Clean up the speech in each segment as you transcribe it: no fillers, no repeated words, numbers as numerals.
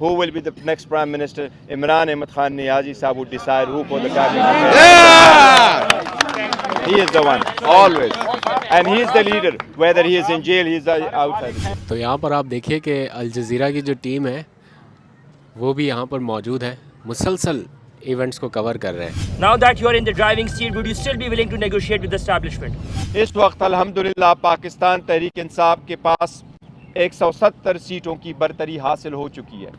who will be the next Prime Minister. Imran Ahmad Khan Niazi Sahib would decide who for the cabinet. He is the one, always. And he is the leader, whether he is in jail, he is outside. تو یہاں پر آپ دیکھیے کہ Al Jazeera کی جو team ہے وہ بھی یہاں پر موجود ہے، مسلسل ایونٹس کو کور کر رہے ہیں. Now that you are in the driving seat, would you still be willing to negotiate with the establishment? اس وقت الحمدللہ پاکستان تحریک انصاف کے پاس 170 سیٹوں کی برتری حاصل ہو چکی ہے.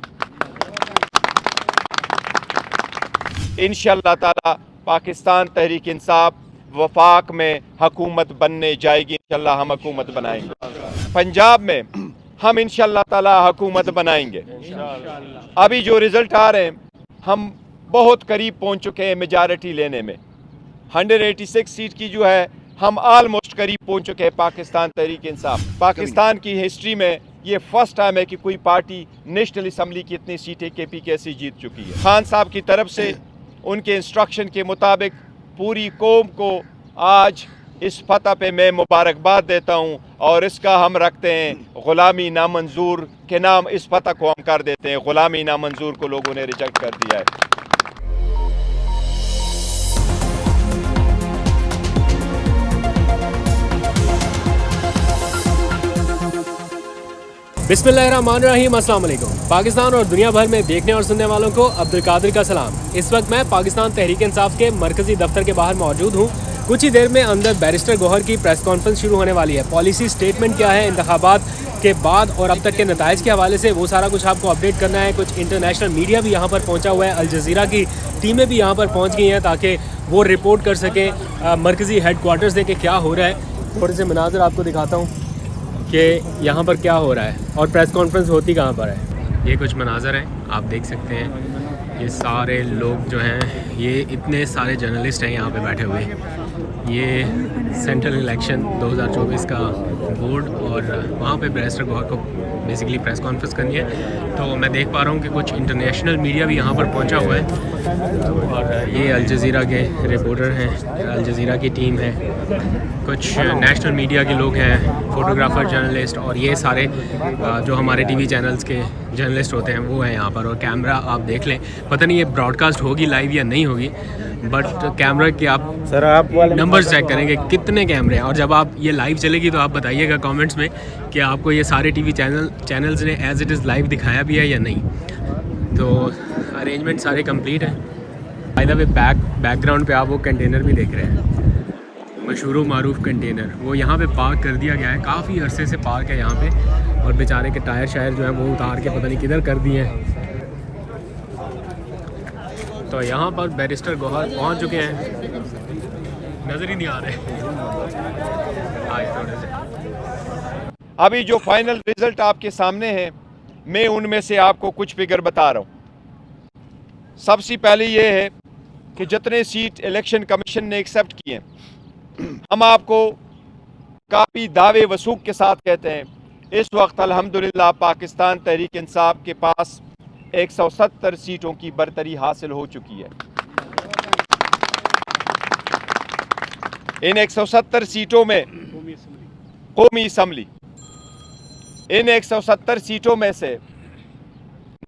انشاءاللہ تعالی پاکستان تحریک انصاف وفاق میں حکومت بننے جائے گی. انشاءاللہ ہم حکومت بنائیں گے. پنجاب میں ہم انشاءاللہ تعالی حکومت بنائیں گے. ابھی جو رزلٹ آ رہے ہیں ہم بہت قریب پہنچ چکے ہیں میجارٹی لینے میں. 186 سیٹ کی جو ہے ہم آلموسٹ قریب پہنچ چکے ہیں پاکستان تحریک انصاف. پاکستان کی ہسٹری میں یہ فرسٹ ٹائم ہے کہ کوئی پارٹی نیشنل اسمبلی کی اتنی سیٹیں کے پی کے سے جیت چکی ہے. خان صاحب کی طرف سے ان کے انسٹرکشن کے مطابق پوری قوم کو آج اس فتح پہ میں مبارکباد دیتا ہوں، اور اس کا ہم رکھتے ہیں غلامی نامنظور کے نام. اس فتح کو ہم کر دیتے ہیں غلامی نامنظور کو لوگوں نے ریجیکٹ کر دیا ہے. بسم اللہ الرحمن الرحیم. السلام علیکم. پاکستان اور دنیا بھر میں دیکھنے اور سننے والوں کو عبدالقادر کا سلام. اس وقت میں پاکستان تحریک انصاف کے مرکزی دفتر کے باہر موجود ہوں. کچھ ہی دیر میں اندر بیرسٹر گوہر کی پریس کانفرنس شروع ہونے والی ہے. پالیسی سٹیٹمنٹ کیا ہے انتخابات کے بعد اور اب تک کے نتائج کے حوالے سے، وہ سارا کچھ آپ کو اپڈیٹ کرنا ہے. کچھ انٹرنیشنل میڈیا بھی یہاں پر پہنچا ہوا ہے، الجزیرہ کی ٹیمیں بھی یہاں پر پہنچ گئی ہیں تاکہ وہ رپورٹ کر سکیں مرکزی ہیڈ کوارٹر سے کہ کیا ہو رہا ہے. تھوڑے سے مناظر آپ کو دکھاتا ہوں کہ یہاں پر کیا ہو رہا ہے اور پریس کانفرنس ہوتی کہاں پر ہے. یہ کچھ مناظر ہیں، آپ دیکھ سکتے ہیں. یہ سارے لوگ جو ہیں، یہ اتنے سارے جرنلسٹ ہیں یہاں پہ بیٹھے ہوئے. یہ سینٹرل الیکشن 2024 کا بورڈ، اور وہاں پہ بیرسٹر گوہر کو بیسیکلی پریس کانفرنس کرنی ہے. تو میں دیکھ پا رہا ہوں کہ کچھ انٹرنیشنل میڈیا بھی یہاں پر پہنچا ہوا ہے، اور یہ الجزیرہ کے رپورٹر ہیں، الجزیرہ کی ٹیم ہے. کچھ نیشنل میڈیا کے لوگ ہیں، فوٹوگرافر، جرنلسٹ، اور یہ سارے جو ہمارے ٹی وی چینلز کے جرنلسٹ ہوتے ہیں وہ ہیں یہاں پر. اور کیمرہ آپ دیکھ لیں، پتہ نہیں یہ براڈ کاسٹ ہوگی لائیو یا نہیں ہوگی، بٹ کیمرہ کے آپ نمبرز چیک کریں گے کتنے کیمرے ہیں. اور جب آپ یہ لائیو چلے گی تو آپ بتائیے گا کامنٹس میں کہ آپ کو یہ سارے ٹی وی چینلز نے ایز اٹ از لائیو دکھایا بھی ہے یا نہیں. تو ارینجمنٹ سارے کمپلیٹ ہیں. By the way back ground پہ آپ وہ کنٹینر بھی دیکھ رہے ہیں، مشہور و معروف کنٹینر. وہ یہاں پہ پارک کر دیا گیا ہے، کافی عرصے سے پارک ہے یہاں پہ، اور بیچارے کے ٹائر شائر جو ہیں وہ اتار کے پتہ نہیں کدھر کر دیے ہیں. تو یہاں پر بیرسٹر گوہر پہنچ چکے ہیں، نظر ہی نہیں آ رہے آج تھوڑے سے. ابھی جو فائنل رزلٹ آپ کے سامنے ہیں، میں ان میں سے آپ کو کچھ فگر بتا رہا ہوں. سب سے پہلے یہ ہے کہ جتنے سیٹ الیکشن کمیشن نے ایکسیپٹ کیے ہیں، ہم آپ کو کافی دعوے وثوق کے ساتھ کہتے ہیں اس وقت الحمدللہ پاکستان تحریک انصاف کے پاس 170 سیٹوں کی برتری حاصل ہو چکی ہے. ان 170 سیٹوں میں قومی اسمبلی، ان 170 سیٹوں میں سے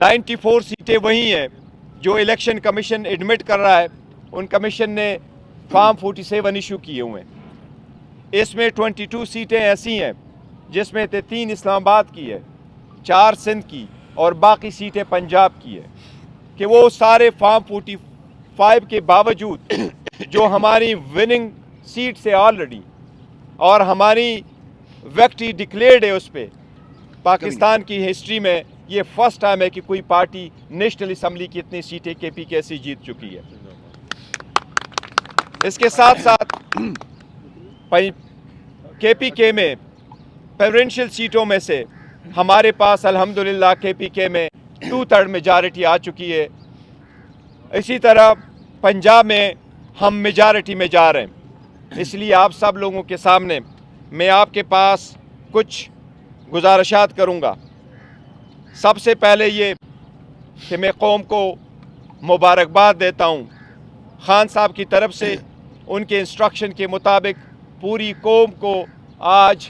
94 سیٹیں وہی ہیں جو الیکشن کمیشن ایڈمٹ کر رہا ہے. ان کمیشن نے فارم 47 ایشو کیے ہوئے ہیں. اس میں 22 سیٹیں ایسی ہیں جس میں 3 اسلام آباد کی ہے، 4 سندھ کی، اور باقی سیٹیں پنجاب کی ہے. کہ وہ سارے فارم 45 کے باوجود جو ہماری وننگ سیٹ سے آلریڈی اور ہماری وکٹری ڈکلیئرڈ ہے، اس پہ پاکستان کی ہسٹری میں یہ فرسٹ ٹائم ہے کہ کوئی پارٹی نیشنل اسمبلی کی اتنی سیٹیں کے پی کے سے جیت چکی ہے. اس کے ساتھ ساتھ کے پی کے میں پریفرنشل سیٹوں میں سے ہمارے پاس الحمدللہ کے پی کے میں 2/3 میجارٹی آ چکی ہے. اسی طرح پنجاب میں ہم میجارٹی میں جا رہے ہیں. اس لیے آپ سب لوگوں کے سامنے میں آپ کے پاس کچھ گزارشات کروں گا. سب سے پہلے یہ کہ میں قوم کو مبارکباد دیتا ہوں. خان صاحب کی طرف سے ان کے انسٹرکشن کے مطابق پوری قوم کو آج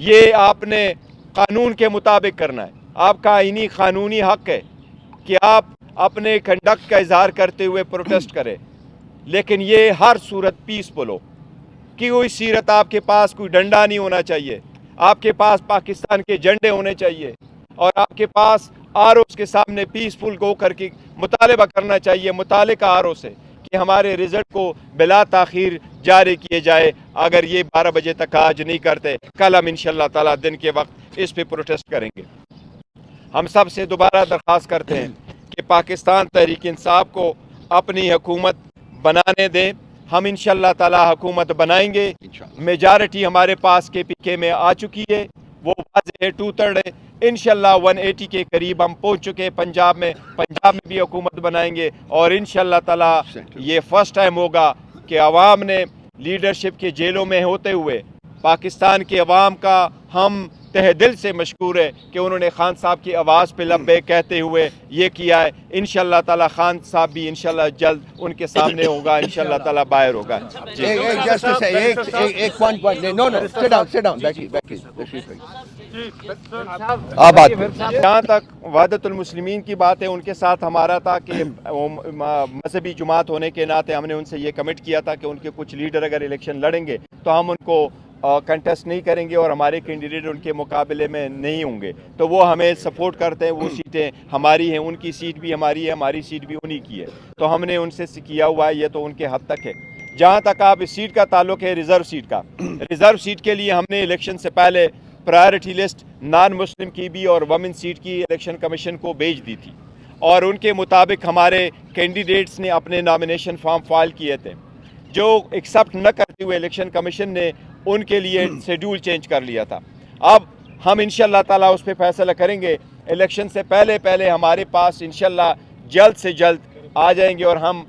یہ آپ نے قانون کے مطابق کرنا ہے. آپ کا آئینی قانونی حق ہے کہ آپ اپنے کنڈکٹ کا اظہار کرتے ہوئے پروٹیسٹ کریں, لیکن یہ ہر صورت پیسفل ہو. کہ کوئی سیرت آپ کے پاس کوئی ڈنڈا نہیں ہونا چاہیے, آپ کے پاس پاکستان کے جھنڈے ہونے چاہیے, اور آپ کے پاس آروز کے سامنے پیسفل گو کر کے مطالبہ کرنا چاہیے متعلقہ آرو سے کہ ہمارے رزلٹ کو بلا تاخیر جاری کیے جائے. اگر یہ 12 بجے تک آج نہیں کرتے, کل ہم انشاءاللہ تعالیٰ دن کے وقت اس پہ پروٹیسٹ کریں گے. ہم سب سے دوبارہ درخواست کرتے ہیں کہ پاکستان تحریک انصاف کو اپنی حکومت بنانے دیں. ہم انشاءاللہ تعالیٰ حکومت بنائیں گے. میجارٹی ہمارے پاس کے پی کے میں آ چکی ہے, وہ واضح ہے, 2/3 ہے. انشاءاللہ 180 کے قریب ہم پہنچ چکے ہیں پنجاب میں بھی حکومت بنائیں گے. اور انشاءاللہ تعالیٰ یہ فرسٹ ٹائم ہوگا کہ عوام نے لیڈرشپ کے جیلوں میں ہوتے ہوئے, پاکستان کے عوام کا ہم تہ دل سے مشکور ہے کہ انہوں نے خان صاحب کی آواز پہ لبیک کہتے ہوئے یہ کیا ہے. انشاءاللہ تعالیٰ خان صاحب بھی انشاءاللہ جلد ان کے سامنے ہوگا, انشاءاللہ تعالیٰ باہر ہوگا. جہاں تک وحدت المسلمین کی بات ہے, ان کے ساتھ ہمارا تھا کہ مذہبی جماعت ہونے کے ناطے ہم نے ان سے یہ کمٹ کیا تھا کہ ان کے کچھ لیڈر اگر الیکشن لڑیں گے تو ہم ان کو کنٹیسٹ نہیں کریں گے اور ہمارے کینڈیڈیٹ ان کے مقابلے میں نہیں ہوں گے. تو وہ ہمیں سپورٹ کرتے ہیں, وہ سیٹیں ہماری ہیں, ان کی سیٹ بھی ہماری ہے, ہماری سیٹ بھی انہی کی ہے. تو ہم نے ان سے کیا ہوا ہے, یہ تو ان کے حد تک ہے. جہاں تک آپ اس سیٹ کا تعلق ہے ریزرو سیٹ کا, ریزرو سیٹ کے لیے ہم نے الیکشن سے پہلے پرائرٹی لسٹ نان مسلم کی بھی اور وومن سیٹ کی الیکشن کمیشن کو بھیج دی تھی, اور ان کے مطابق ہمارے کینڈیڈیٹس نے اپنے نامینیشن فارم فائل کیے تھے. جو ایکسیپٹ نہ کرتے ہوئے الیکشن کمیشن نے ان کے لیے شیڈول چینج کر لیا تھا. اب ہم انشاءاللہ تعالیٰ اس پہ فیصلہ کریں گے. الیکشن سے پہلے ہمارے پاس انشاءاللہ جلد سے جلد آ جائیں گے, اور ہم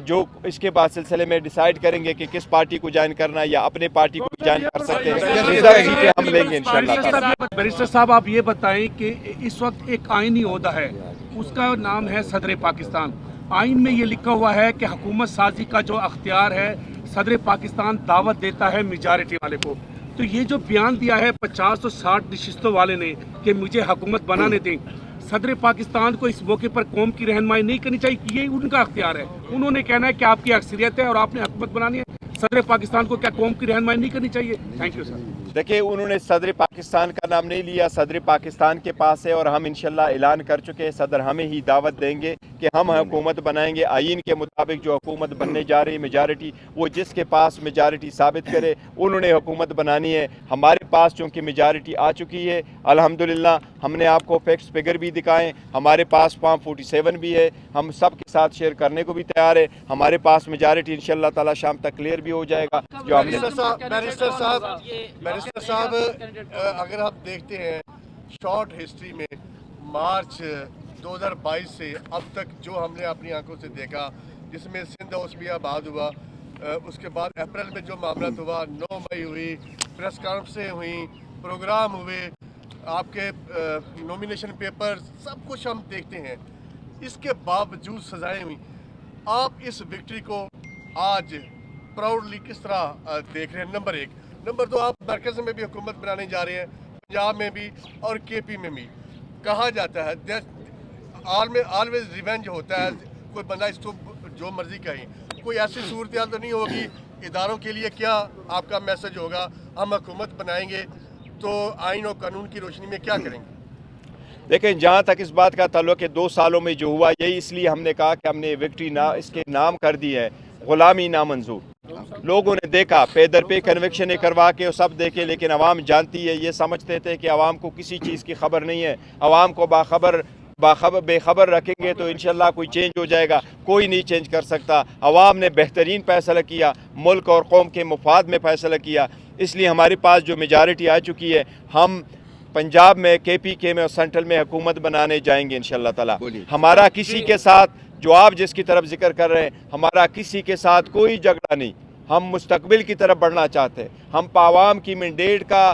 جو اس کے بعد سلسلے میں ڈیسائیڈ کریں گے کہ کس پارٹی کو جوائن کرنا ہے یا اپنے پارٹی کو جوائن کر سکتے ہیں. ہم لیں گے انشاءاللہ. بیرسٹر صاحب آپ یہ بتائیں کہ اس وقت ایک آئینی عہدہ ہے, اس کا نام ہے صدر پاکستان. آئین میں یہ لکھا ہوا ہے کہ حکومت سازی کا جو اختیار ہے صدر پاکستان دعوت دیتا ہے میجارٹی والے کو. تو یہ جو بیان دیا ہے 50 و 60 نشستوں والے نے کہ مجھے حکومت بنانے دیں, صدر پاکستان کو اس موقع پر قوم کی رہنمائی نہیں کرنی چاہیے؟ یہ ان کا اختیار ہے, انہوں نے کہنا ہے کہ آپ کی اکثریت ہے اور آپ نے حکومت بنانی ہے. صدر پاکستان کو کیا قوم کی رہنمائی نہیں کرنی چاہیے؟ Thank you sir. دیکھیں, انہوں نے صدر پاکستان کا نام نہیں لیا, صدر پاکستان کے پاس ہے, اور ہم انشاءاللہ اعلان کر چکے ہیں صدر ہمیں ہی دعوت دیں گے کہ ہم حکومت بنائیں گے. آئین کے مطابق جو حکومت بننے جا رہی میجارٹی, وہ جس کے پاس میجارٹی ثابت کرے انہوں نے حکومت بنانی ہے. ہمارے پاس چونکہ میجارٹی آ چکی ہے الحمدللہ, ہم نے آپ کو فیکٹس فگر بھی دکھائیں, ہمارے پاس فارم 47 بھی ہے, ہم سب کے ساتھ شیئر کرنے کو بھی تیار ہے. ہمارے پاس میجارٹی انشاءاللہ تعالیٰ شام تک کلیئر بھی ہو جائے گا. جو ہم نے بیرسٹر صاحب اگر آپ دیکھتے ہیں شارٹ ہسٹری میں مارچ 2022 سے اب تک جو ہم نے اپنی آنکھوں سے دیکھا, جس میں سندھ عثمیہ آباد ہوا, اس کے بعد اپریل میں جو معاملات ہوا, 9 مئی ہوئی, پریس کانفرنسیں ہوئیں, پروگرام ہوئے, آپ کے نومینیشن پیپر, سب کچھ ہم دیکھتے ہیں. اس کے باوجود سزائیں ہوئیں. آپ اس وکٹری کو آج پراؤڈلی کس طرح دیکھ رہے ہیں؟ نمبر 1. نمبر 2, آپ مرکز میں بھی حکومت بنانے جا رہے ہیں, پنجاب میں بھی اور کے پی میں بھی. کہا جاتا ہے آلویز ریونج ہوتا ہے, کوئی بندہ اس کو جو مرضی کہیں. کوئی ایسی صورتحال تو نہیں ہوگی اداروں کے لیے؟ کیا آپ کا میسج ہوگا ہم حکومت بنائیں گے تو آئین اور قانون کی روشنی میں کیا کریں گے؟ دیکھیں, جہاں تک اس بات کا تعلق ہے 2 سالوں میں جو ہوا, یہی اس لیے ہم نے کہا کہ ہم نے وکٹری اس کے نام کر دی ہے غلامی نامنظور. لوگوں نے دیکھا پے در پے کنوکشن کروا کے سب دیکھے, لیکن عوام جانتی ہے, یہ سمجھتے تھے کہ عوام کو کسی چیز کی خبر نہیں ہے. عوام کو بے خبر رکھیں گے تو انشاءاللہ کوئی چینج ہو جائے گا. کوئی نہیں چینج کر سکتا. عوام نے بہترین فیصلہ کیا, ملک اور قوم کے مفاد میں فیصلہ کیا. اس لیے ہمارے پاس جو میجارٹی آ چکی ہے, ہم پنجاب میں کے پی کے میں اور سینٹرل میں حکومت بنانے جائیں گے انشاءاللہ تعالی. ہمارا کسی کے ساتھ, جو آپ جس کی طرف ذکر کر رہے ہیں, ہمارا کسی کے ساتھ کوئی جھگڑا نہیں. ہم مستقبل کی طرف بڑھنا چاہتے ہیں. ہم عوام کی مینڈیٹ کا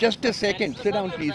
Just a second. Sit down, please.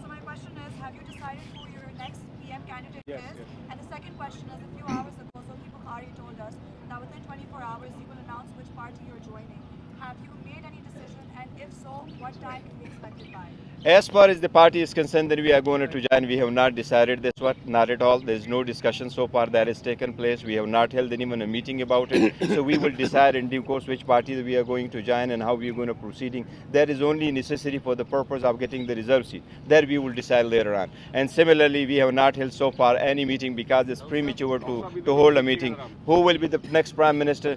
So my question is, have you decided who your next PM candidate is? And the second question is, a few hours ago, Zulfi Bukhari told us that within 24 hours you will announce which party you're joining. Have you made any decision? And if so, what time can we expect it by? As far as the party is concerned that we are going to join, we have not decided this one, not at all. There is no discussion so far that has taken place. We have not held even a meeting about it. So we will decide in due course which party we are going to join and how we are going to proceeding. That is only necessary for the purpose of getting the reserve seat. That we will decide later on. And similarly, we have not held so far any meeting because it's premature to hold a meeting. Who will be the next Prime Minister?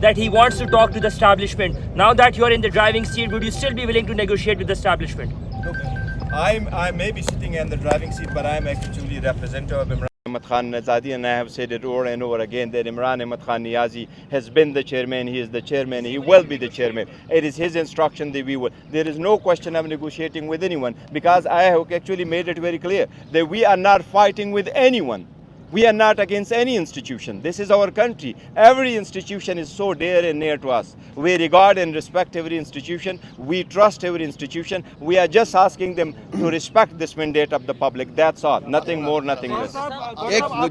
That he wants to talk to the establishment. Now that you are in the driving seat, would you still be willing to negotiate with the establishment? I may be sitting in the driving seat, but I am actually representative of Imran Ahmad Khan Niazi, and I have said it over and over again that Imran Ahmad Khan Niazi has been the chairman, he is the chairman, he will be the chairman. It is his instruction that we will. There is no question of negotiating with anyone because I have actually made it very clear that we are not fighting with anyone. We are not against any institution. This is our country. Every institution is so dear and near to us. We regard and respect every institution. We trust every institution. We are just asking them to respect this mandate of the public. That's all. Nothing more, nothing less.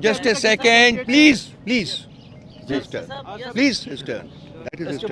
Just a second, please. Sister. Please, sister. That is sister.